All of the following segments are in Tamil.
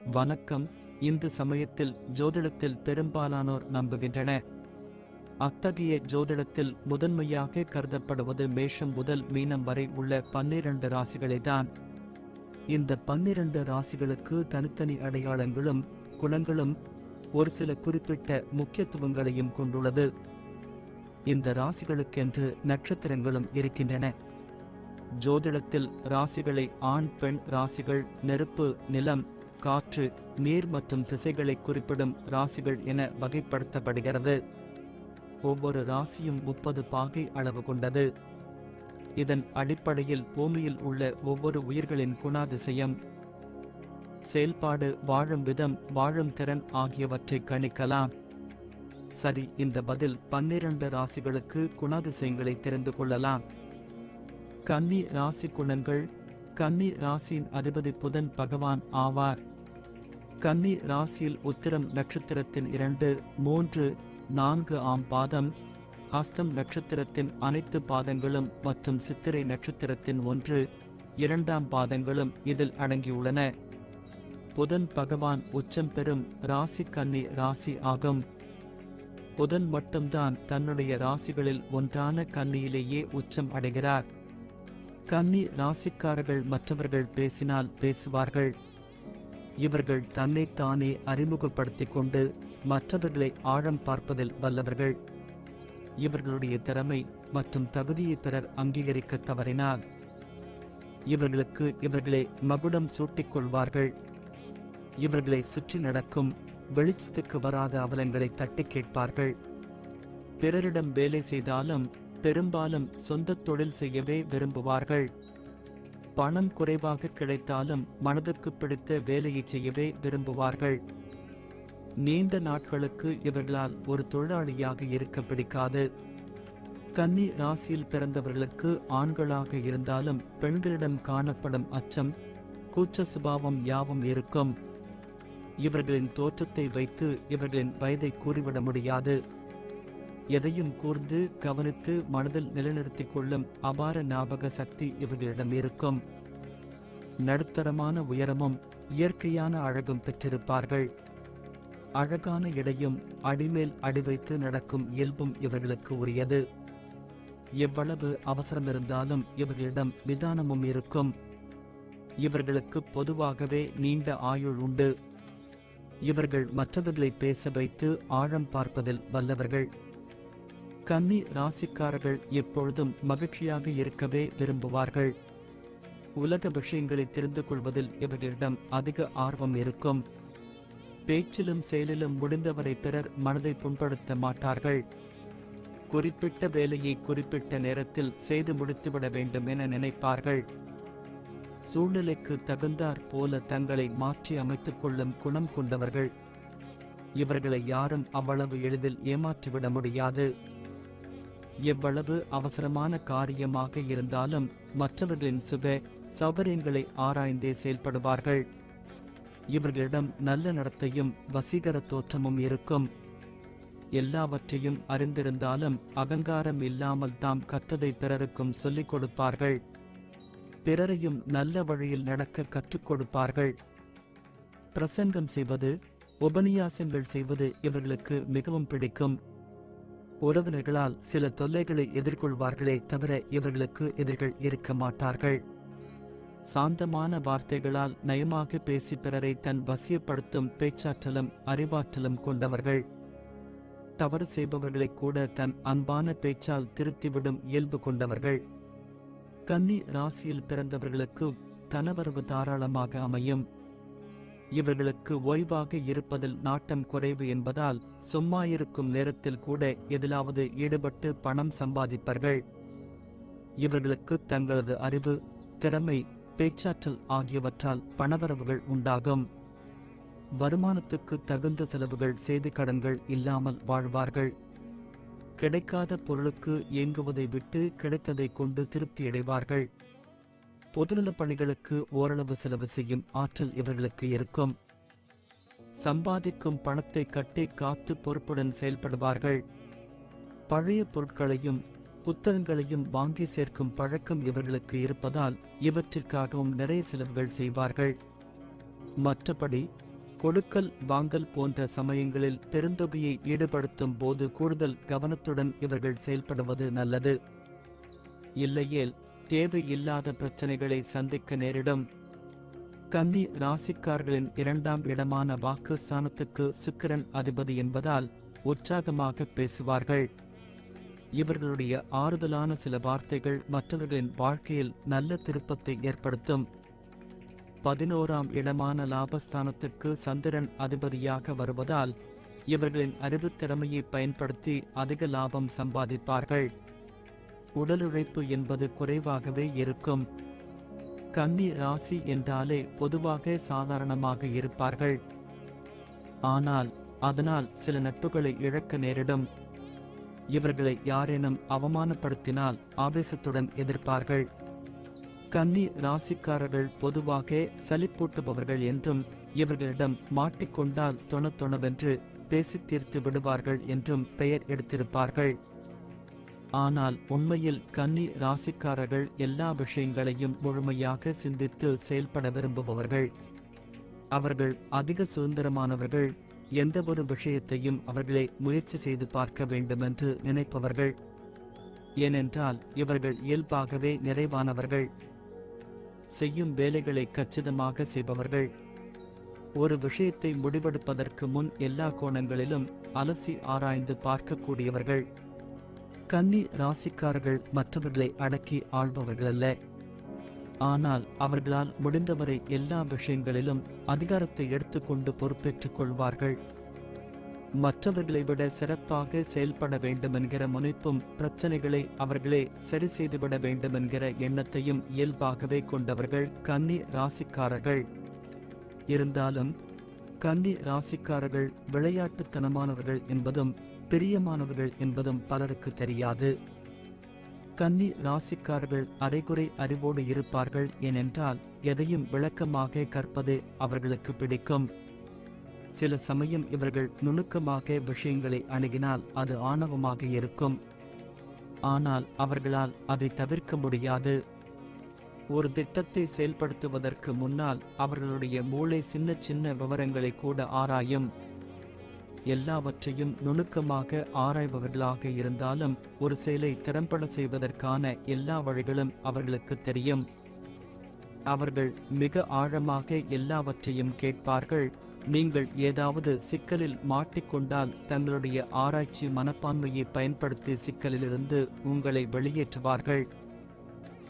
வணக்கம். இந்து சமயத்தில் ஜோதிடத்தில் பெரும்பாலானோர் நம்புகின்றன. அத்தகைய ஜோதிடத்தில் முதன்மையாக கருதப்படுவது மேஷம் முதல் மீனம் வரை உள்ள 12 ராசிகளேதான். இந்த 12 ராசிகளுக்கு தனித்தனி அடையாளங்களும் குணங்களும் ஒரு சில குறிப்பிட்ட முக்கியத்துவங்களையும் கொண்டுள்ளது. இந்த ராசிகளுக்கென்று நட்சத்திரங்களும் இருக்கின்றன. ஜோதிடத்தில் ராசிகளை ஆண் பெண் ராசிகள், நெருப்பு, நிலம், காற்று, நீர் மற்றும் திசைகளை குறிப்பிடும் ராசிகள் என வகைப்படுத்தப்படுகிறது. ஒவ்வொரு ராசியும் 30 பாகை அளவு கொண்டது. இதன் அடிப்படையில் பூமியில் உள்ள ஒவ்வொரு உயிர்களின் குணாதிசயம், செயல்பாடு, வாழும் விதம், வாழும் திறன் ஆகியவற்றை கணிக்கலாம். சரி, இந்த பதில் 12 ராசிகளுக்கு குணாதிசயங்களை தெரிந்து கொள்ளலாம். கன்னி ராசி குணங்கள். கன்னி ராசியின் அதிபதி புதன் பகவான் ஆவார். கன்னி ராசியில் உத்திரம் நட்சத்திரத்தின் 2, 3, 4 ஆம் பாதம், ஹஸ்தம் நட்சத்திரத்தின் அனைத்து பாதங்களும் மற்றும் சித்திரை நட்சத்திரத்தின் 1, 2ஆம் பாதங்களும் இதில் அடங்கியுள்ளன. புதன் பகவான் உச்சம் பெறும் ராசி கன்னி ராசி ஆகும். புதன் மட்டும்தான் தன்னுடைய ராசிகளில் ஒன்றான கன்னியிலேயே உச்சம் அடைகிறார். கன்னி ராசிக்காரர்கள் மற்றவர்கள் பேசினால் பேசுவார்கள். இவர்கள் தன்னைத்தானே அறிமுகப்படுத்திக் கொண்டு மற்றவர்களை ஆழம் பார்ப்பதில் வல்லவர்கள். இவர்களுடைய திறமை மற்றும் தகுதியை பிறர் அங்கீகரிக்க தவறினால் இவர்களுக்கு இவர்களே மகுடம் சூட்டிக் கொள்வார்கள். இவர்களை சுற்றி நடக்கும் வெளிச்சத்துக்கு வராத அவலங்களை தட்டி கேட்பார்கள். பிறரிடம் வேலை செய்தாலும் பெரும்பாலும் சொந்த தொழில் செய்யவே விரும்புவார்கள். பணம் குறைவாக கிடைத்தாலும் மனதுக்கு பிடித்த வேலையை செய்யவே விரும்புவார்கள். நீண்ட நாட்களுக்கு இவர்களால் ஒரு தொழிலாளியாக இருக்க பிடிக்காது. கன்னி ராசியில் பிறந்தவர்களுக்கு ஆண்களாக இருந்தாலும் பெண்களிடம் காணப்படும் அச்சம், கூச்ச சுபாவம் யாவும் இருக்கும். இவர்களின் தோற்றத்தை வைத்து இவர்களின் வயதை கூறிவிட முடியாது. எதையும் கூர்ந்து கவனித்து மனதில் நிலைநிறுத்திக் கொள்ளும் அபார ஞாபக சக்தி இவர்களிடம் இருக்கும். நடுத்தரமான உயரமும் இயற்கையான அழகும் பெற்றிருப்பார்கள். அழகான இடையும் அடிமேல் அடி வைத்து நடக்கும் இயல்பும் இவர்களுக்கு உரியது. எவ்வளவு அவசரம் இருந்தாலும் இவர்களிடம் நிதானமும் இருக்கும். இவர்களுக்கு பொதுவாகவே நீண்ட ஆயுள் உண்டு. இவர்கள் மற்றவர்களை பேச வைத்து ஆழம் பார்ப்பதில் வல்லவர்கள். கன்னி ராசிக்காரர்கள் எப்பொழுதும் மகிழ்ச்சியாக இருக்கவே விரும்புவார்கள். உலக விஷயங்களை தெரிந்து கொள்வதில் இவர்களிடம் அதிக ஆர்வம் இருக்கும். பேச்சிலும் செயலிலும் முடிந்தவரை பிறர் மனதை புண்படுத்த மாட்டார்கள். குறிப்பிட்ட வேலையை குறிப்பிட்ட நேரத்தில் செய்து முடித்துவிட வேண்டும் என நினைப்பார்கள். சூழ்நிலைக்கு தகுந்தாற் போல தங்களை மாற்றி அமைத்துக் கொள்ளும் குணம் கொண்டவர்கள். இவர்களை யாரும் அவ்வளவு எளிதில் ஏமாற்றிவிட முடியாது. எவ்வளவு அவசரமான காரியமாக இருந்தாலும் மற்றவர்களின் சுக சௌகரியங்களை ஆராய்ந்தே செயல்படுவார்கள். இவர்களிடம் நல்ல நடத்தையும் வசீகர தோற்றமும் இருக்கும். எல்லாவற்றையும் அறிந்திருந்தாலும் அகங்காரம் இல்லாமல் தாம் கற்றதை பிறருக்கும் சொல்லிக் கொடுப்பார்கள். பிறரையும் நல்ல வழியில் நடக்க கற்றுக் கொடுப்பார்கள். பிரசங்கம் செய்வது, உபநியாசங்கள் செய்வது இவர்களுக்கு மிகவும் பிடிக்கும். உறவினர்களால் சில தொல்லைகளை எதிர்கொள்வார்களே தவிர இவர்களுக்கு எதிர்கள் இருக்க மாட்டார்கள். சாந்தமான வார்த்தைகளால் நயமாக பேசி பிறரை தன் வசியப்படுத்தும் பேச்சாற்றலும் அறிவாற்றலும் கொண்டவர்கள். தவறு செய்பவர்களை கூட தன் அன்பான பேச்சால் திருத்திவிடும் இயல்பு கொண்டவர்கள். கன்னி ராசியில் பிறந்தவர்களுக்கு தனவரவு தாராளமாக அமையும். இவர்களுக்கு ஓய்வாக இருப்பதில் நாட்டம் குறைவு என்பதால் சும்மா இருக்கும் நேரத்தில் கூட எதிலாவது ஈடுபட்டு பணம் சம்பாதிப்பார்கள். இவர்களுக்கு தங்களது அறிவு, திறமை, பேச்சாற்றல் ஆகியவற்றால் பணவரவுகள் உண்டாகும். வருமானத்துக்கு தகுந்த செலவுகள் செய்து கடன்கள் இல்லாமல் வாழ்வார்கள். கிடைக்காத பொருளுக்கு ஏங்குவதை விட்டு கிடைத்ததை கொண்டு திருப்தியடைவார்கள். பொதுநலப் பணிகளுக்கு ஓரளவு செலவு செய்யும் ஆற்றல் இவர்களுக்கு இருக்கும். சம்பாதிக்கும் பணத்தை கட்டி காத்து பொறுப்புடன் செயல்படுவார்கள். பழைய பொருட்களையும் புத்தகங்களையும் வாங்கி சேர்க்கும் பழக்கம் இவர்களுக்கு இருப்பதால் இவற்றிற்காகவும் நிறைய செலவுகள் செய்வார்கள். மற்றபடி கொடுக்கல் வாங்கல் போன்ற சமயங்களில் பெருந்தொகையை ஈடுபடுத்தும் போது கூடுதல் கவனத்துடன் இவர்கள் செயல்படுவது நல்லது. இல்லையேல் தேவையில்லாத பிரச்சனைகளை சந்திக்க நேரிடும். கன்னி ராசிக்காரர்களின் 2ஆம் இடமான வாக்குஸ்தானத்துக்கு சுக்கிரன் அதிபதி என்பதால் உற்சாகமாக பேசுவார்கள். இவர்களுடைய ஆறுதலான சில வார்த்தைகள் மற்றவர்களின் வாழ்க்கையில் நல்ல திருப்பத்தை ஏற்படுத்தும். 11ஆம் இடமான லாபஸ்தானத்துக்கு சந்திரன் அதிபதியாக வருவதால் இவர்களின் அறிவுத் திறமையை பயன்படுத்தி அதிக லாபம் சம்பாதிப்பார்கள். உடல் உழைப்பு என்பது குறைவாகவே இருக்கும். கன்னி ராசி என்றாலே பொதுவாக சாதாரணமாக இருப்பார்கள். ஆனால் அதனால் சில நட்புகளை இழக்க நேரிடும். இவர்களை யாரேனும் அவமானப்படுத்தினால் ஆவேசத்துடன் எதிர்ப்பார்கள். கன்னி ராசிக்காரர்கள் பொதுவாக சலிப்பூட்டுபவர்கள் என்றும் இவர்களிடம் மாட்டிக்கொண்டால் தொணவென்று பேசித் தீர்த்து விடுவார்கள் என்றும் பெயர் எடுத்திருப்பார்கள். ஆனால் உண்மையில் கன்னி ராசிக்காரர்கள் எல்லா விஷயங்களையும் முழுமையாக சிந்தித்து செயல்பட விரும்புபவர்கள். அவர்கள் அதிக சுதந்திரமானவர்கள். எந்த ஒரு விஷயத்தையும் அவர்களே முயற்சி செய்து பார்க்க வேண்டுமென்று நினைப்பவர்கள். ஏனென்றால் இவர்கள் இயல்பாகவே நிறைவானவர்கள். செய்யும் வேலைகளை கச்சிதமாக செய்பவர்கள். ஒரு விஷயத்தை முடிவெடுப்பதற்கு முன் எல்லா கோணங்களிலும் அலசி ஆராய்ந்து பார்க்கக்கூடியவர்கள். கன்னி ராசிக்காரர்கள் மற்றவர்களை அடக்கி ஆள்பவர்களல்ல. ஆனால் அவர்களால் முடிந்தவரை எல்லா விஷயங்களிலும் அதிகாரத்தை எடுத்துக்கொண்டு பொறுப்பேற்றுக் கொள்வார்கள். மற்றவர்களை விட சிறப்பாக செயல்பட வேண்டுமென்கிற முனைப்பும் பிரச்சனைகளை அவர்களே சரி செய்துவிட வேண்டுமென்கிற எண்ணத்தையும் இயல்பாகவே கொண்டவர்கள் கன்னி ராசிக்காரர்கள். இருந்தாலும் கன்னி ராசிக்காரர்கள் விளையாட்டுத்தனமானவர்கள் என்பதும் பிரியமானவர்கள் என்பதும் பலருக்கு தெரியாது. கன்னி ராசிக்காரர்கள் அரைகுறை அறிவோடு இருப்பார்கள். ஏனென்றால் எதையும் விளக்கமாக கற்பது அவர்களுக்கு பிடிக்கும். சில சமயம் இவர்கள் நுணுக்கமாக விஷயங்களை அணுகினால் அது ஆணவமாக இருக்கும். ஆனால் அவர்களால் அதை தவிர்க்க முடியாது. ஒரு திட்டத்தை செயல்படுத்துவதற்கு முன்னால் அவர்களுடைய மூளை சின்ன சின்ன விவரங்களை கூட ஆராயும். எல்லாவற்றையும் நுணுக்கமாக ஆராய்பவர்களாக இருந்தாலும் ஒரு செயலை திறம்பட செய்வதற்கான எல்லா வழிகளும் அவர்களுக்கு தெரியும். அவர்கள் மிக ஆழமாக எல்லாவற்றையும் கேட்பார்கள். நீங்கள் ஏதாவது சிக்கலில் மாட்டிக்கொண்டால் தங்களுடைய ஆராய்ச்சி மனப்பான்மையை பயன்படுத்தி சிக்கலிலிருந்து உங்களை வெளியேற்றுவார்கள்.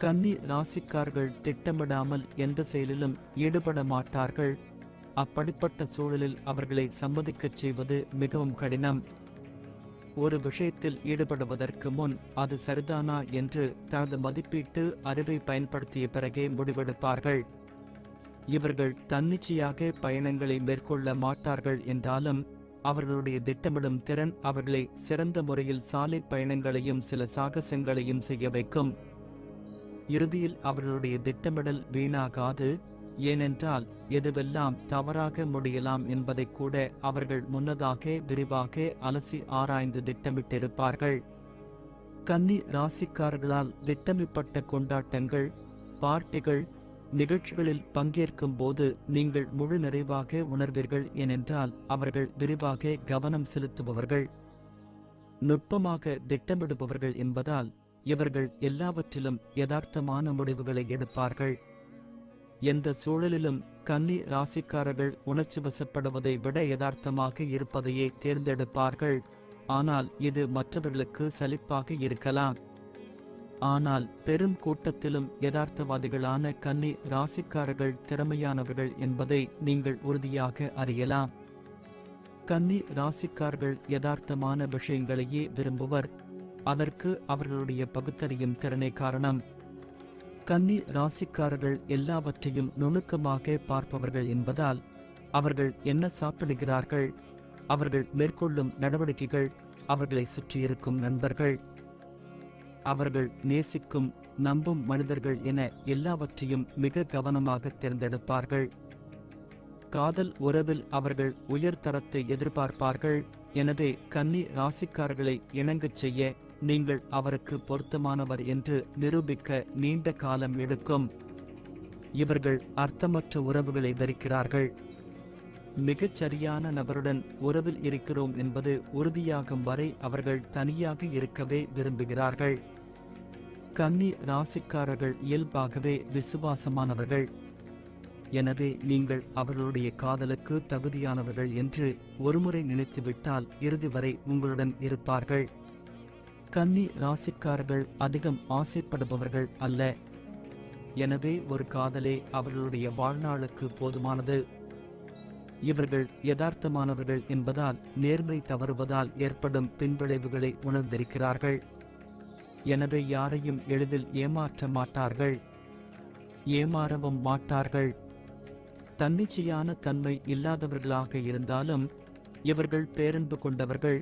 கன்னி ராசிக்காரர்கள் திட்டமிடாமல் எந்த செயலிலும் ஈடுபட மாட்டார்கள். அப்படிப்பட்ட சூழலில் அவர்களை சம்மதிக்கச் செய்வது மிகவும் கடினம். ஒரு விஷயத்தில் ஈடுபடுவதற்கு முன் அது சரிதானா என்று தனது மதிப்பீட்டு அறிவை பயன்படுத்திய பிறகே முடிவெடுப்பார்கள். இவர்கள் தன்னிச்சையாக பயணங்களை மேற்கொள்ள மாட்டார்கள் என்றாலும் அவர்களுடைய திட்டமிடும் திறன் அவர்களை சிறந்த முறையில் சாலை பயணங்களையும் சில சாகசங்களையும் செய்ய வைக்கும். இறுதியில் அவர்களுடைய திட்டமிடல் வீணாகாது. ஏனென்றால் எதுவெல்லாம் தவறாக முடியலாம் என்பதை கூட அவர்கள் முன்னதாக விரிவாக அலசி ஆராய்ந்து திட்டமிட்டிருப்பார்கள். கன்னி ராசிக்காரர்களால் திட்டமிடப்பட்ட கொண்டாட்டங்கள், பார்ட்டிகள், நிகழ்ச்சிகளில் பங்கேற்கும் போது நீங்கள் முழு நிறைவாக உணர்வீர்கள். ஏனென்றால் அவர்கள் விரிவாக கவனம் செலுத்துபவர்கள், நுட்பமாக திட்டமிடுபவர்கள் என்பதால் இவர்கள் எல்லாவற்றிலும் யதார்த்தமான முடிவுகளை எடுப்பார்கள். எந்த சூழலிலும் கன்னி ராசிக்காரர்கள் உணர்ச்சி வசப்படுவதை விட யதார்த்தமாக இருப்பதையே தேர்ந்தெடுப்பார்கள். ஆனால் இது மற்றவர்களுக்கு சலிப்பாக இருக்கலாம். ஆனால் பெரும் கூட்டத்திலும் யதார்த்தவாதிகளான கன்னி ராசிக்காரர்கள் திறமையானவர்கள் என்பதை நீங்கள் உறுதியாக அறியலாம். கன்னி ராசிக்காரர்கள் யதார்த்தமான விஷயங்களையே விரும்புவர். அதற்கு அவர்களுடைய பகுத்தறியும் திறனே காரணம். கன்னி ராசிக்காரர்கள் எல்லாவற்றையும் நுணுக்கமாக பார்ப்பவர்கள் என்பதால் அவர்கள் என்ன சாப்பிடுகிறார்கள், அவர்கள் மேற்கொள்ளும் நடவடிக்கைகள், அவர்களை சுற்றியிருக்கும் நண்பர்கள், அவர்கள் நேசிக்கும் நம்பும் மனிதர்கள் என எல்லாவற்றையும் மிக கவனமாக தேர்ந்தெடுப்பார்கள். காதல் உறவில் அவர்கள் உயர் தரத்தை எதிர்பார்ப்பார்கள். எனவே கன்னி ராசிக்காரர்களை இணங்கச் செய்ய நீங்கள் அவருக்கு பொருத்தமானவர் என்று நிரூபிக்க நீண்ட காலம் எடுக்கும். இவர்கள் அர்த்தமற்ற உறவுகளை வெறுக்கிறார்கள். மிகச் சரியான நபருடன் உறவில் இருக்கிறோம் என்பது உறுதியாகும் வரை அவர்கள் தனியாக இருக்கவே விரும்புகிறார்கள். கன்னி ராசிக்காரர்கள் இயல்பாகவே விசுவாசமானவர்கள். எனவே நீங்கள் அவர்களுடைய காதலுக்கு தகுதியானவர்கள் என்று ஒருமுறை நினைத்துவிட்டால் இறுதி வரை உங்களுடன் இருப்பார்கள். கன்னி ராசிக்காரர்கள் அதிகம் ஆசைப்படுபவர்கள் அல்ல. எனவே ஒரு காதலே அவர்களுடைய வாழ்நாளுக்கு போதுமானது. இவர்கள் யதார்த்தமானவர்கள் என்பதால் நேர்மை தவறுவதால் ஏற்படும் பின்விளைவுகளை உணர்ந்திருக்கிறார்கள். எனவே யாரையும் எளிதில் ஏமாற்ற மாட்டார்கள், ஏமாறவும் மாட்டார்கள். தன்னிச்சையான தன்மை இல்லாதவர்களாக இருந்தாலும் இவர்கள் பேரன்பு கொண்டவர்கள்.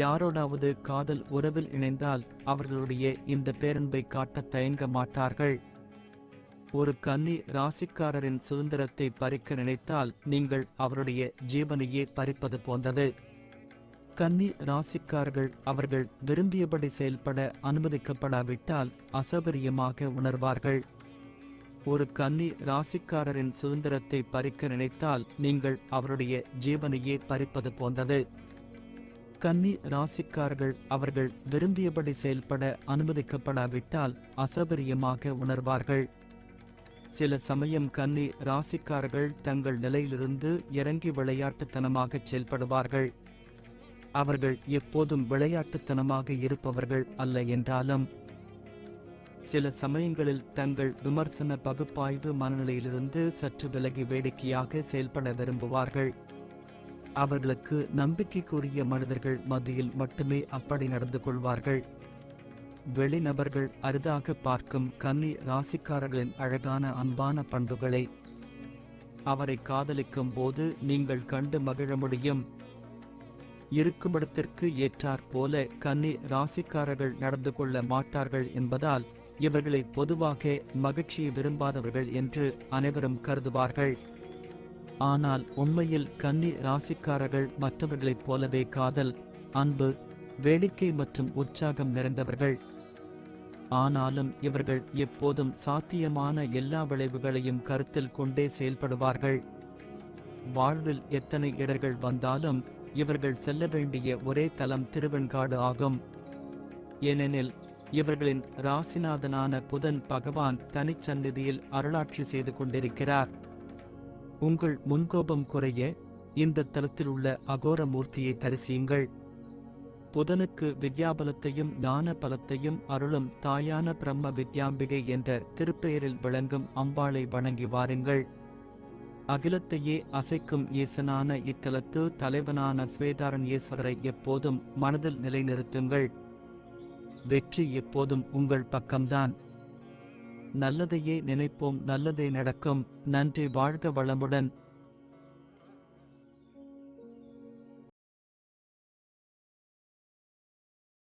யாரோடாவது காதல் உறவில் இணைந்தால் அவர்களுடைய இந்த பேரன்பை காட்ட தயங்க மாட்டார்கள். ஒரு கன்னி ராசிக்காரரின் சுதந்திரத்தை பறிக்க நினைத்தால் நீங்கள் அவருடைய ஜீவனையே பறிப்பது போன்றது. கன்னி ராசிக்காரர்கள் அவர்கள் விரும்பியபடி செயல்பட அனுமதிக்கப்படாவிட்டால் அசௌகரியமாக உணர்வார்கள். ஒரு கன்னி ராசிக்காரரின் சுதந்திரத்தை பறிக்க நினைத்தால் நீங்கள் அவருடைய ஜீவனையே பறிப்பது போன்றது. கன்னி ராசிக்காரர்கள் அவர்கள் விரும்பியபடி செயல்பட அனுமதிக்கப்படாவிட்டால் அசௌகரியமாக உணர்வார்கள். சில சமயம் கன்னி ராசிக்காரர்கள் தங்கள் நிலையிலிருந்து இறங்கி விளையாட்டுத்தனமாக செயல்படுவார்கள். அவர்கள் எப்போதும் விளையாட்டுத்தனமாக இருப்பவர்கள் அல்ல என்றாலும் சில சமயங்களில் தங்கள் விமர்சன பகுப்பாய்வு மனநிலையிலிருந்து சற்று விலகி வேடிக்கையாக செயல்பட விரும்புவார்கள். அவர்களுக்கு நம்பிக்கைக்குரிய மனிதர்கள் மத்தியில் மட்டுமே அப்படி நடந்து கொள்வார்கள். வெளிநபர்கள் அரிதாக பார்க்கும் கன்னி ராசிக்காரர்களின் அழகான அன்பான பண்புகளை அவரை காதலிக்கும் போது நீங்கள் கண்டு மகிழ முடியும். இருக்குமிடத்திற்கு ஏற்றாற் போல கன்னி ராசிக்காரர்கள் நடந்து கொள்ள மாட்டார்கள் என்பதால் இவர்களை பொதுவாக மகிழ்ச்சியை விரும்பாதவர்கள் என்று அனைவரும் கருதுவார்கள். ஆனால் உண்மையில் கன்னி ராசிக்காரர்கள் மற்றவர்களைப் போலவே காதல், அன்பு, வேடிக்கை மற்றும் உற்சாகம் நிறைந்தவர்கள். ஆனாலும் இவர்கள் எப்போதும் சாத்தியமான எல்லா விளைவுகளையும் கருத்தில் கொண்டே செயல்படுவார்கள். வாழ்வில் எத்தனை இடர்கள் வந்தாலும் இவர்கள் செல்ல வேண்டிய ஒரே தலம் திருவெண்காடு ஆகும். ஏனெனில் இவர்களின் ராசிநாதனான புதன் பகவான் தனிச்சந்நிதியில் அருளாட்சி செய்து கொண்டிருக்கிறார். உங்கள் முன்கோபம் குறைய இந்த தலத்தில் உள்ள அகோர மூர்த்தியை தரிசியுங்கள். புதனுக்கு வித்யாபலத்தையும் ஞான பலத்தையும் அருளும் தாயான பிரம்ம வித்யாம்பிகை என்ற திருப்பெயரில் விளங்கும் அம்பாளை வணங்கி வாருங்கள். அகிலத்தையே அசைக்கும் ஈசனான இத்தலத்து தலைவனான ஸ்வேதாரண்யேஸ்வரரை எப்போதும் மனதில் நிலைநிறுத்துங்கள். வெற்றி எப்போதும் உங்கள் பக்கம்தான். நல்லதையே நினைப்போம், நல்லதே நடக்கும். நன்றி. வாழ்க வளமுடன்.